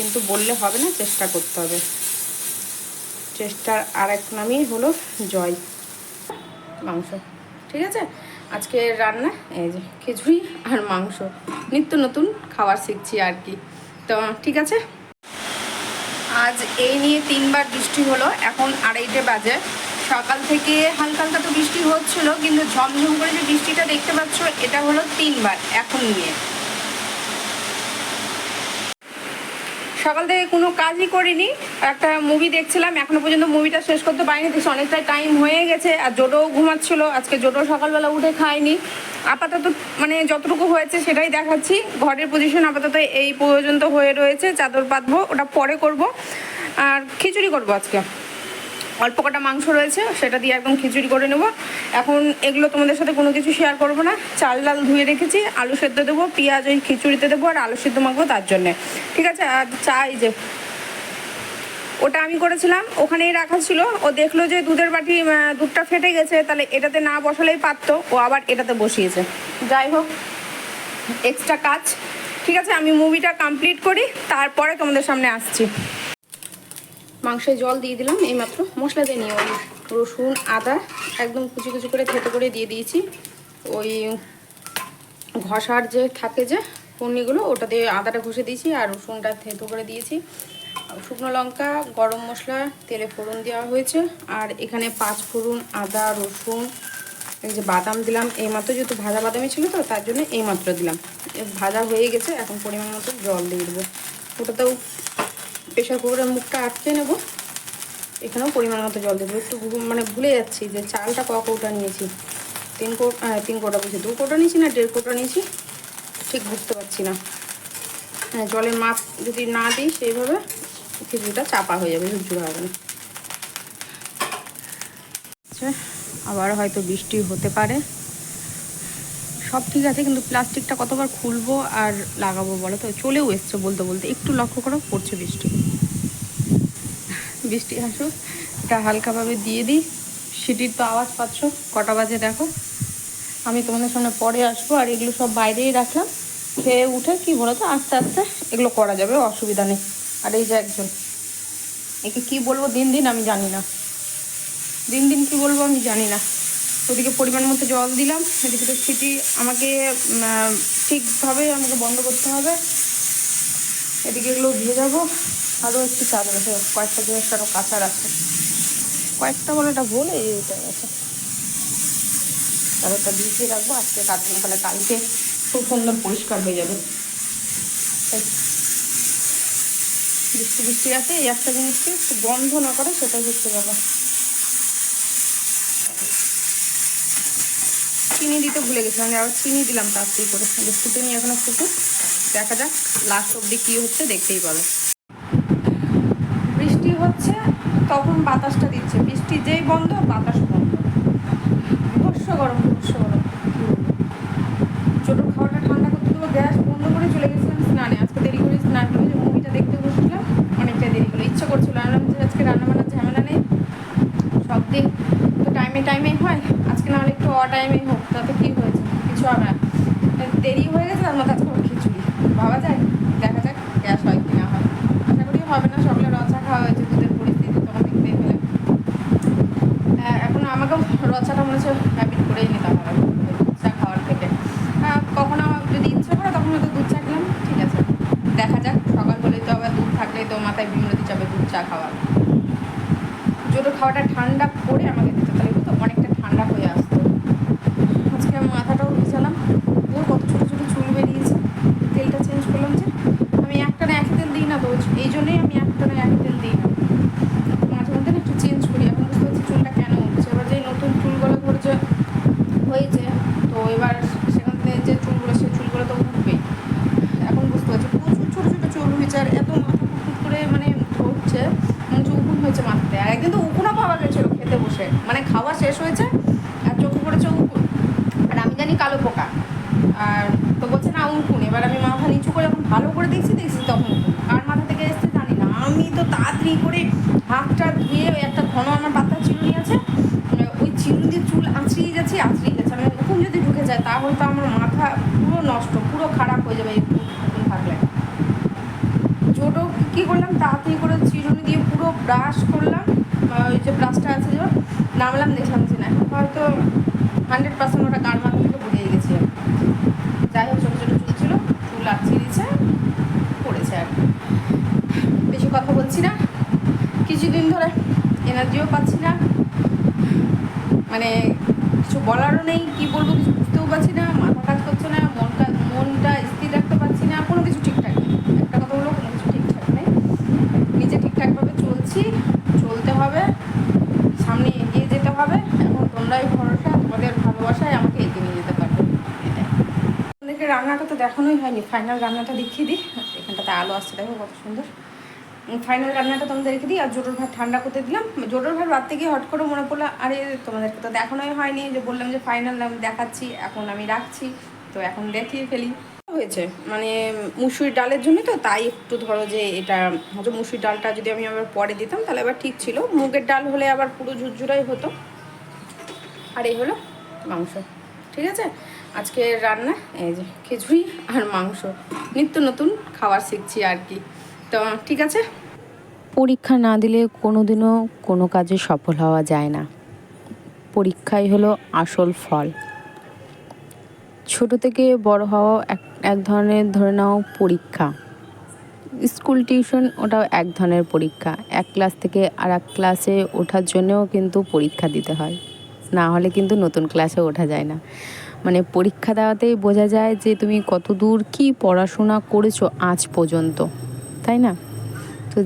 কিন্তু বললে হবে না, চেষ্টা করতে হবে। চেষ্টার আরেক নামই হলো জয়। মাংস, ঠিক আছে। আজকে রান্না এই যে খিচুড়ি আর মাংস, নিত্য নতুন খাবার শিখছি আর কি। তো ঠিক আছে, আজ এই নিয়ে 3বার বৃষ্টি হলো। এখন 2:30 বাজে। সকাল থেকে হালকা হালকা তো বৃষ্টি হচ্ছিল, কিন্তু ঝমঝম করে যে বৃষ্টিটা দেখতে পাচ্ছ এটা হলো 3বার এখন নিয়ে। সকাল থেকে কোনো কাজই করিনি, একটা মুভি দেখছিলাম, এখনো পর্যন্ত মুভিটা শেষ করতে পারিনি। দেখছি অনেকটাই টাইম হয়ে গেছে, আর জোটোও ঘুমাচ্ছিল। আজকে জোটো সকালবেলা উঠে খায়নি। আপাতত মানে যতটুকু হয়েছে সেটাই দেখাচ্ছি। ঘরের পজিশন আপাতত এই পর্যন্ত হয়ে রয়েছে। চাদর পাতবো, ওটা পরে করব। আর খিচুড়ি করবো আজকে, অল্প কটা মাংস রয়েছে, সেটা দিয়ে একদম খিচুড়ি করে নেব। এখন এগুলো তোমাদের সাথে কোনো কিছু শেয়ার করবো না। চাল ডাল ধুয়ে রেখেছি, আলু সেদ্ধ দেবো, পেঁয়াজ ওই খিচুড়িতে দেবো, আর আলু সেদ্ধ মাখবো তার জন্যে, ঠিক আছে। আর চা এই যে ওটা আমি করেছিলাম, ওখানেই রাখা ছিল। ও দেখলো যে দুধের বাটি দুধটা ফেটে গেছে, তাহলে এটাতে না বসালেই পারতো, ও আবার এটাতে বসিয়েছে। যাই হোক, এক্সট্রা কাজ। ঠিক আছে, আমি মুভিটা কমপ্লিট করি, তারপরে তোমাদের সামনে আসছি। মাংসে জল দিয়ে দিলাম এইমাত্র, মশলা দিয়ে নিয়ে ওই রসুন আদা একদম কুচি কুচি করে থেতো করে দিয়ে দিয়েছি। ওই ঘষার যে থাকে যে পনিগুলো, ওটা দিয়ে আদাটা ঘষে দিয়েছি, আর রসুনটা থেতো করে দিয়েছি। শুকনো লঙ্কা, গরম মশলা, তেলে ফোড়ন দেওয়া হয়েছে। আর এখানে 5 ফোড়ন, আদা, রসুন, এই যে বাদাম দিলাম এইমাত্র, যেহেতু ভাজা বাদামই ছিল তো তার জন্য এইমাত্র দিলাম। ভাজা হয়ে গেছে, এখন পরিমাণ মতো জল দিয়ে দেবো। ওটাতেও প্রেশার কুকারের মুখটা আটকে নেব। এখানেও পরিমাণ মতো জল দেবো। একটু মানে ভুলে যাচ্ছি যে চালটা ক কৌটা নিয়েছি। 3 কৌটা বলছি, 2 কৌটা নিয়েছি না 1.5 কৌটা নিয়েছি, ঠিক বুঝতে পারছি না। হ্যাঁ, জলের মাপ যদি না দিই সেইভাবে খিচুড়িটা চাপা হয়ে যাবে, ঝুরঝুরে হবে না। আচ্ছা, আবার হয়তো বৃষ্টি হতে পারে। সব ঠিক আছে, কিন্তু প্লাস্টিকটা কতবার খুলবো আর লাগাবো বলো তো। চলেও এসছে বলতে বলতে, একটু লক্ষ্য করো পড়ছে বৃষ্টি। বৃষ্টি আসুক, এটা হালকাভাবে দিয়ে দিই। সিটির তো আওয়াজ পাচ্ছ, কটা বাজে দেখো। আমি তোমাদের সামনে পরে আসবো। আর এগুলো সব বাইরেই রাখলাম, খেয়ে উঠে কি বলো তো আস্তে আস্তে এগুলো করা যাবে, অসুবিধা নেই। আর এই যে একজন, একে কি বলবো দিন দিন আমি জানি না, দিন দিন কি বলবো আমি জানি না। ওদিকে পরিমাণ মতো জল দিলাম, এদিকে তো সিটি আমাকে ঠিকভাবে আমাকে বন্ধ করতে হবে। এদিকে এগুলো ভেজাবো। আরও একটু চাদর আছে, কয়েকটা জিনিস আরও কাঁচার আছে, কয়েকটা বলে এটা ভুল এইটা আছে। চাদরটা ভিজিয়ে রাখবো, আজকে কাটবো না, তাহলে কালকে খুব সুন্দর পরিষ্কার হয়ে যাবে। বৃষ্টি বৃষ্টি আছে, এই একটা জিনিসকে একটু বন্ধ না করে সেটাই হচ্ছে ব্যাপার। চিনি দিতে ভুলে গেছিলাম, আবার চিনি দিলাম তাড়াতাড়ি করে। ফুটে নিয়ে এখনো ফুটুক, দেখা যাক লাস্ট অব্দি কী হচ্ছে, দেখতেই পাবে। বৃষ্টি হচ্ছে তখন বাতাসটা দিচ্ছে, বৃষ্টি যেই বন্ধ বাতাস বন্ধ। বিভৎস গরম, বিভৎস গরম। ছোটোর খাওয়াটা ঠান্ডা করতে দেবো, গ্যাস বন্ধ করে চলে গেছিলাম স্নানে। আজকে দেরি করে স্নান করে যে মুভিটা দেখতে বসছিলাম, অনেকটা দেরি করে। ইচ্ছা করছিল যে আজকে রান্নাবান্নার ঝামেলা নেই, সব দিন তো টাইমে টাইমেই হয়, আজকে না হলে একটু টাইমেই হোক, তাতে কী হয়েছে, কিছু হবে না। দেরি হয়ে গেছে, তার মধ্যে আজকে খিচুড়ি ভাবা যায়। দেখা যাক গ্যাস হয় কি না হয়, আশা করি হবে না। সকালে রচা খাওয়া হয়েছে, দুধের পরিস্থিতি তখন দেখতেই পেলে। এখন আমাকেও রচাটা মনে হচ্ছে হ্যাবিট করেই নিতে হবে দুধ চা খাওয়ার থেকে। কখনো যদি ইচ্ছা করে তখন হয়তো দুধ চা খেলাম, ঠিক আছে। দেখা যাক, সকাল হলেই তো আবার দুধ থাকলেই তো মাথায় বিমরতি যাবে দুধ চা খাওয়ার। জোটো খাওয়াটা ঠান্ডা করে আমাকে দিতে, তাহলে তো অনেকটা ঠান্ডা হয়ে আসতো। আজকে আমি মাথাটাও ভিজালাম, ওর কত ছোটো ছোটো চুল বেরিয়েছে। তেলটা চেঞ্জ করলাম যে, আমি একটানা একই তেল দিই না তো, এই জন্যই আমি একটানা একই তেল দিই না, মাঝে মধ্যে একটু চেঞ্জ করি। এখন বুঝতে পারছি চুলটা কেন উঠছে। এবার যে নতুন চুলগুলো ধরেছে হয়েছে, তো এবার সেখান থেকে যে চুলগুলো, সেই চুলগুলো তো উঠবেই। এখন বুঝতে পারছি প্রচুর ছোটো ছোটো চুল হয়েছে, আর এত মাথা ফুট করে মানে ধরছে, যে উকুন হয়েছে মাথাতে। আর একদিন তো উকুনও পাওয়া গেছিলো খেতে বসে, মানে খাওয়া শেষ হয়েছে আর চোখে পড়েছে উকুন, আর আমি জানি কালো পোকা। আর তো বলছে না উকুন। এবার আমি মাথা নিচু করে যখন ভালো করে দেখছি তখন উকুন। কার মাথা থেকে এসছে জানি না। আমি তো তাড়াতাড়ি করে হাতটা ধুয়ে ওই একটা ঘন আমার পাতার চিরুনি আছে, ওই চিরুনি দিয়ে চুল আঁচড়িয়ে যাচ্ছে। মানে উকুন যদি ঢুকে যায় তাহলে তো আমার মাথা পুরো নষ্ট, পুরো খারাপ হয়ে যাবে এই উকুন থাকলে। জোটো কী করলাম, তাড়াতাড়ি করে চিরুনি দিয়ে পুরো ব্রাশ করলাম, ওই যে ব্রাশটা আছে যে নামলাম, দেখলাম যে না হয়তো 100% ওটা গার মাথা থেকে বুঝিয়ে গেছি। যাই হোক, ছোটো ছোটো চুল ছিল, চুল আটকে দিয়েছে, পড়েছে। আর বেশি কথা বলছি না, কিছুদিন ধরে এনার্জিও পাচ্ছি না, মানে কিছু বলারও নেই, কী বলবো কিছু বুঝতেও পারছি না, মাথা কাজ করছে না, মনটা স্থির রাখতে পারছি না, কোনো কিছু ঠিকঠাক নেই। একটা কথা বলবো, কোনো কিছু ঠিকঠাক নেই। নিজে ঠিকঠাকভাবে চলছি, চলতে হবে, সামনে এগিয়ে যেতে হবে। এখন তোমরাই ভরসা, তোমাদের ভালোবাসায় আমাকে এগিয়ে নিয়ে যেতে পারবে। আপনাদেরকে রান্নাটা তো দেখানোই হয়নি, ফাইনাল রান্নাটা দেখিয়ে দিই। এখানটাতে আলো আসছে, দেখো কত সুন্দর। ফাইনাল রান্নাটা তোমাদের রেখে দিই। আর জোটোর ভাত ঠান্ডা করতে দিলাম। জোটোর ভাত রাত থেকে হট করে মনে পড়লো, আরে তোমাদেরকে তো দেখানোই হয়নি, যে বললাম যে ফাইনাল আমি দেখাচ্ছি, এখন আমি রাখছি, তো এখন দেখিয়ে ফেলি। হয়েছে মানে মুসুরির ডালের জন্য, তো তাই একটু ধরো যে এটা হচ্ছে মুসুরির ডালটা যদি আমি আবার পরে দিতাম তাহলে আবার ঠিক ছিল, মুগের ডাল হলে আবার পুরো ঝুরঝুরাই হতো। আর এই হলো মাংস, ঠিক আছে। আজকে রান্না এই যে খিচুড়ি আর মাংস, নিত্য নতুন খাবার শিখছি আর কি, তো ঠিক আছে। পরীক্ষা না দিলে কোনোদিনও কোনো কাজে সফল হওয়া যায় না। পরীক্ষাই হলো আসল ফল। ছোট থেকে বড় হওয়া এক ধরনের ধরে নাও পরীক্ষা। স্কুল টিউশন ওটাও এক ধরনের পরীক্ষা। এক ক্লাস থেকে আর এক ক্লাসে ওঠার জন্যও কিন্তু পরীক্ষা দিতে হয়, না হলে কিন্তু নতুন ক্লাসে ওঠা যায় না। মানে পরীক্ষা দেওয়াতেই বোঝা যায় যে তুমি কত দূর কী পড়াশোনা করেছো আজ পর্যন্ত, তাই না? তো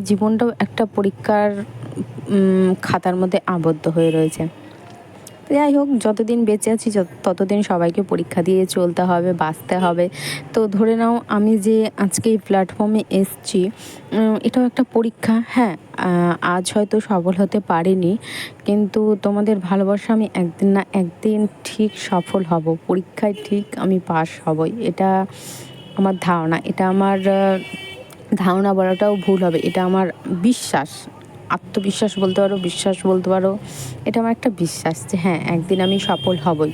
জীবনটাও একটা পরীক্ষার খাতার মধ্যে আবদ্ধ হয়ে রয়েছে। যাই হোক, যতদিন বেঁচে আছি ততদিন সবাইকে পরীক্ষা দিয়ে চলতে হবে, বাঁচতে হবে। তো ধরে নাও আমি যে আজকে এই প্ল্যাটফর্মে এসছি, এটাও একটা পরীক্ষা। হ্যাঁ, আজ হয়তো সফল হতে পারিনি, কিন্তু তোমাদের ভালোবাসা আমি একদিন না একদিন ঠিক সফল হব, পরীক্ষায় ঠিক আমি পাস হবই। এটা আমার ধারণা, এটা আমার ধারণা বলাটাও ভুল হবে, এটা আমার বিশ্বাস, আত্মবিশ্বাস বলতে পারো, বিশ্বাস বলতে পারো। এটা আমার একটা বিশ্বাস যে হ্যাঁ, একদিন আমি সফল হবই,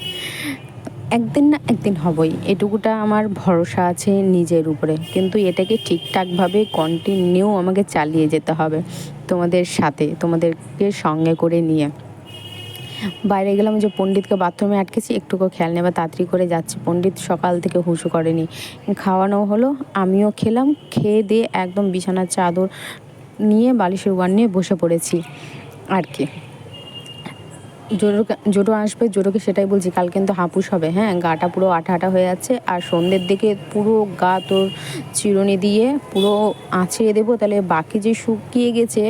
একদিন না একদিন হবই, এটুকুটা আমার ভরসা আছে নিজের উপরে। কিন্তু এটাকে ঠিকঠাকভাবে কন্টিনিউ আমাকে চালিয়ে যেতে হবে তোমাদের সাথে, তোমাদেরকে সঙ্গে করে নিয়ে। বাইরে গেলাম, যে পণ্ডিতকে বাথরুমে আটকেছি, একটুকু খেয়াল নেই, বা তাড়াতাড়ি করে যাচ্ছি। পণ্ডিত সকাল থেকে হুঁশু করেনি, খাওয়ানো হলো, আমিও খেলাম, খেয়ে দিয়ে একদম বিছানার চাদর নিয়ে বালিশের ওয়ান নিয়ে বসে পড়েছি আর কি। জোটো আসবে, জোটোকে সেটাই বলছি, কাল কিন্তু হাঁপুস হবে। হ্যাঁ, গাটা পুরো আঠা আঠা হয়ে যাচ্ছে, আর সন্ধ্যের দিকে পুরো গা তোর চিরুনি দিয়ে পুরো আঁচড়িয়ে দেবো, তাহলে বাকি যে শুকিয়ে গেছে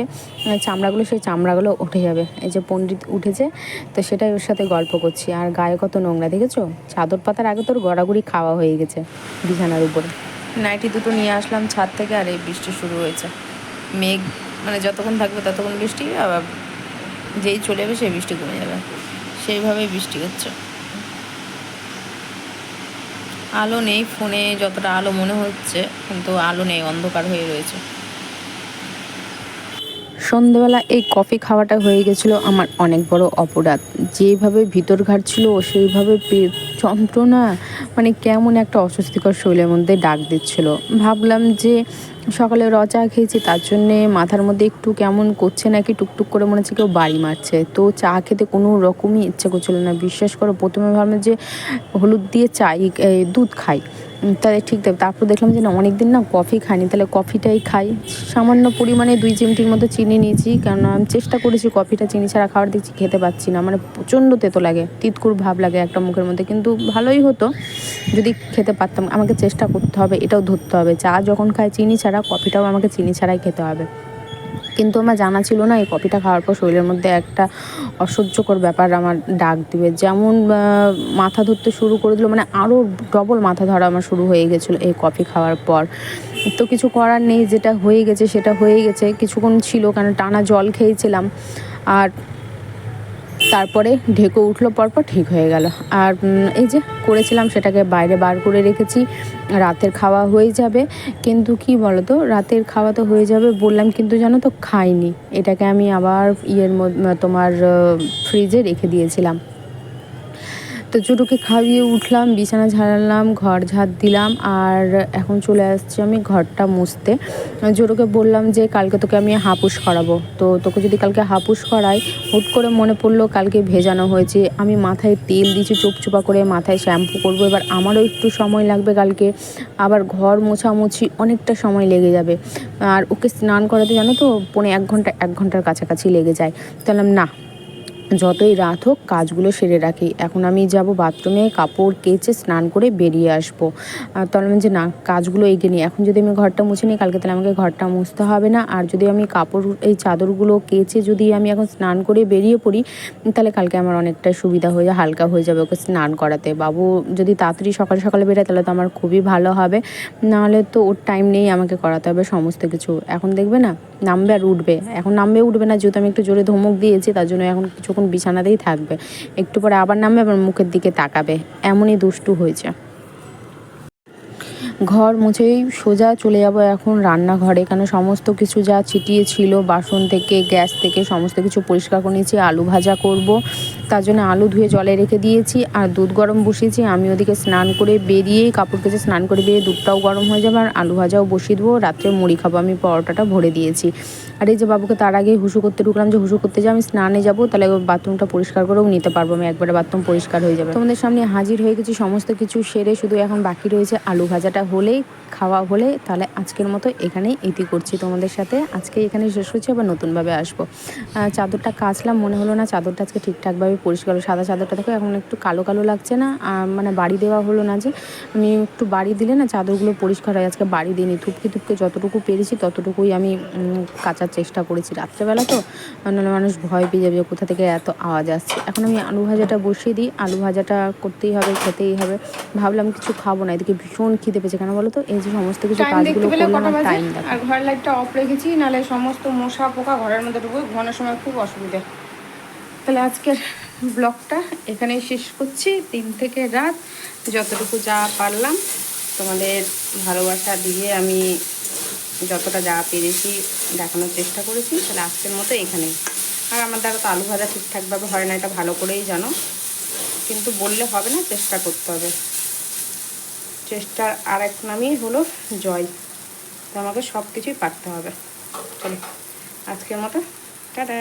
চামড়াগুলো, সেই চামড়াগুলো উঠে যাবে। এই যে পণ্ডিত উঠেছে, তো সেটাই ওর সাথে গল্প করছি। আর গায়ে কত নোংরা দেখেছো, চাদর পাতার আগে তোর গড়াগড়ি খাওয়া হয়ে গেছে বিছানার উপরে। নাইটি দুটো নিয়ে আসলাম ছাদ থেকে, আর এই বৃষ্টি শুরু হয়েছে। মেঘ মানে যতক্ষণ থাকবে ততক্ষণ বৃষ্টি, আবার যেই চলে যাবে সেই বৃষ্টি কমে যাবে, সেইভাবেই বৃষ্টি হচ্ছে। আলো নেই ফোনে, যতটা আলো মনে হচ্ছে, কিন্তু আলো নেই, অন্ধকার হয়ে রয়েছে। সন্ধেবেলা এই কফি খাওয়াটা হয়ে গেছিলো আমার অনেক বড় অপরাধ। যেভাবে ভিতর ঘাটছিল সেইভাবে পেট যন্ত্রণা, মানে কেমন একটা অস্বস্তিকর শরীরের মধ্যে ডাক দিচ্ছিল। ভাবলাম যে সকালে চা খেয়েছি, তার জন্যে মাথার মধ্যে একটু কেমন করছে, নাকি টুকটুক করে মনে হচ্ছে কেউ বাড়ি মারছে। তো চা খেতে কোনো রকমই ইচ্ছে করছিল না, বিশ্বাস করো। প্রথমে ভাবলাম যে হলুদ দিয়ে দুধ খাই, তাহলে ঠিক দেবে। তারপর দেখলাম যে না, অনেক দিন না কফি খাইনি, তাহলে কফিটাই খাই। সামান্য পরিমাণে 2 চিমটির মতো চিনি নিয়েছি, কারণ আমি চেষ্টা করেছি কফিটা চিনি ছাড়া খাওয়ার, দেখছি খেতে পাচ্ছি না, মানে প্রচণ্ড তেতো লাগে, তিতকুর ভাব লাগে একটা মুখের মধ্যে। কিন্তু ভালোই হতো যদি খেতে পারতাম। আমাকে চেষ্টা করতে হবে, এটাও ধরতে হবে, চা যখন খাই চিনি ছাড়া, কফিটাও আমাকে চিনি ছাড়াই খেতে হবে। কিন্তু আমার জানা ছিল না এই কফিটা খাওয়ার পর শরীরের মধ্যে একটা অসহ্যকর ব্যাপার আমার ডাক দিবে। যেমন মাথা ধরতে শুরু করে দিল, মানে আরও ডবল মাথা ধরা আমার শুরু হয়ে গেছিলো এই কফি খাওয়ার পর। তো কিছু করার নেই, যেটা হয়ে গেছে সেটা হয়ে গেছে। কিছুক্ষণ ছিল, কারণ টানা জল খেয়েছিলাম, আর তারপরে ঢেকে উঠলো, পরপর ঠিক হয়ে গেল। আর এই যে করেছিলাম সেটাকে বাইরে বার করে রেখেছি, রাতের খাওয়া হয়ে যাবে। কিন্তু কি বলো তো, রাতের খাওয়া তো হয়ে যাবে বললাম, কিন্তু জানো তো খাইনি। এটাকে আমি আবার তোমার ফ্রিজে রেখে দিয়েছিলাম। তো জোটোকে খাইয়ে উঠলাম, বিছানা ঝাড়লাম, ঘর ঝাড় দিলাম, আর এখন চলে আসছি আমি ঘরটা মুছতে। জোটোকে বললাম যে কালকে তোকে আমি হাপুস করাবো, তো তোকে যদি কালকে হাপুস করাই, হুট করে মনে পড়লো কালকে ভেজানো হয়েছে, আমি মাথায় তেল দিয়েছি চোপচোপা করে, মাথায় শ্যাম্পু করবো, এবার আমারও একটু সময় লাগবে কালকে, আবার ঘর মোছামুছি অনেকটা সময় লেগে যাবে, আর ওকে স্নান করাতে জানো তো 1.5 ঘন্টার কাছাকাছি লেগে যায়। তাহলে না, যতই রাত হোক কাজগুলো সেরে রাখি। এখন আমি যাব বাথরুমে, কাপড় কেচে স্নান করে বেরিয়ে আসবো। তাহলে আমি যে না, কাজগুলো এগিয়ে নিই, এখন যদি আমি ঘরটা মুছে নিই কালকে তাহলে আমাকে ঘরটা মুছতে হবে না, আর যদি আমি কাপড় এই চাদরগুলো কেচে যদি আমি এখন স্নান করে বেরিয়ে পড়ি তাহলে কালকে আমার অনেকটা সুবিধা হয়ে যায়, হালকা হয়ে যাবে ওকে স্নান করাতে। বাবু যদি তাড়াতাড়ি সকালে সকালে বেরোয় তাহলে তো আমার খুবই ভালো হবে, নাহলে তো ওর টাইম নেই, আমাকে করাতে হবে সমস্ত কিছু। এখন দেখবে না নামবে আর উঠবে, এখন নামবে উঠবে না, যেহেতু আমি একটু জোরে ধমক দিয়েছি তার জন্য এখন কিছুক্ষণ বিছানাতেই থাকবে, একটু পরে আবার নামবে, আবার মুখের দিকে তাকাবে, এমনই দুষ্টু হয়েছে। ঘর মুছেই সোজা চলে যাব এখন রান্নাঘরে, কেন সমস্ত কিছু যা ছিটিয়ে ছিল বাসন থেকে গ্যাস থেকে সমস্ত কিছু পরিষ্কার করে নিয়েছি। আলু ভাজা করব, তার জন্য আলু ধুয়ে জলে রেখে দিয়েছি, আর দুধ গরম বসিয়েছি। আমি ওদিকে স্নান করে বেরিয়েই কাপড় কেচে স্নান করে বেরিয়ে দুধটাও গরম হয়ে যাবে, আর আলু ভাজাও বসিয়ে দেবো, রাত্রে মুড়ি খাবো। আমি পরোটাটা ভরে দিয়েছি। আর এই যে বাবুকে তার আগেই হুসু করতে ঢুকলাম, যে হুসু করতে যাই আমি স্নানে যাবো, তাহলে বাথরুমটা পরিষ্কার করেও নিতে পারবো, আমি একবারে বাথরুম পরিষ্কার হয়ে যাবে। তোমাদের সামনে হাজির হয়ে গেছি, সমস্ত কিছু সেরে শুধু এখন বাকি রয়েছে আলু ভাজাটা হলেই, খাওয়া হলে তাহলে আজকের মতো এখানেই ইতি করছি তোমাদের সাথে। আজকে এখানেই শেষ করছি, আবার নতুনভাবে আসবো। চাদরটা কাচলাম, মনে হলো না চাদরটা আজকে ঠিকঠাকভাবে পরিষ্কার হলো। সাদা চাদরটা দেখো এখন একটু কালো কালো লাগছে না, মানে বাড়ি দেওয়া হলো না, যে আমি একটু বাড়ি দিলে না চাদরগুলো পরিষ্কার হয়, আজকে বাড়ি দিইনি, থুপকে থুপকে যতটুকু পেরেছি ততটুকুই আমি কাচার চেষ্টা করেছি। রাত্রেবেলা তো নাহলে মানুষ ভয় পেয়ে যাবে কোথা থেকে এত আওয়াজ আসছে। এখন আমি আলু ভাজাটা বসিয়ে দিই, আলু ভাজাটা করতেই হবে, খেতেই হবে। ভাবলাম কিছু খাবো না, এদিকে ভীষণ খিদে পেয়েছে, কেন বলো তো, এই যে সমস্ত কিছু টাইম দেখতে কাজগুলো পেলে করলাম কটা আর বাজে, টাইম দেখো। আর ঘরের লাইটটা অফ রেখেছি, নাহলে সমস্ত মশা পোকা ঘরের মধ্যে ঢুকবে, ঘুমানোর সময় খুব অসুবিধা। তাহলে আজকের ব্লগটা এখানেই শেষ করছি। 3 থেকে রাত যতটুকু যা পারলাম তোমাদের ভালোবাসা দিয়ে আমি যতটা যা পেরেছি দেখানোর চেষ্টা করেছি। তাহলে আজকের মতো এখানেই। আর আমার দ্বারা তো আলু ভাজা ঠিকঠাকভাবে হয় না, এটা ভালো করেই জানো, কিন্তু বললে হবে না, চেষ্টা করতে হবে। চেষ্টার আর এক নামই হলো জয়, তো আমাকে সব কিছুই পারতে হবে। চলো আজকের মতো টাটা।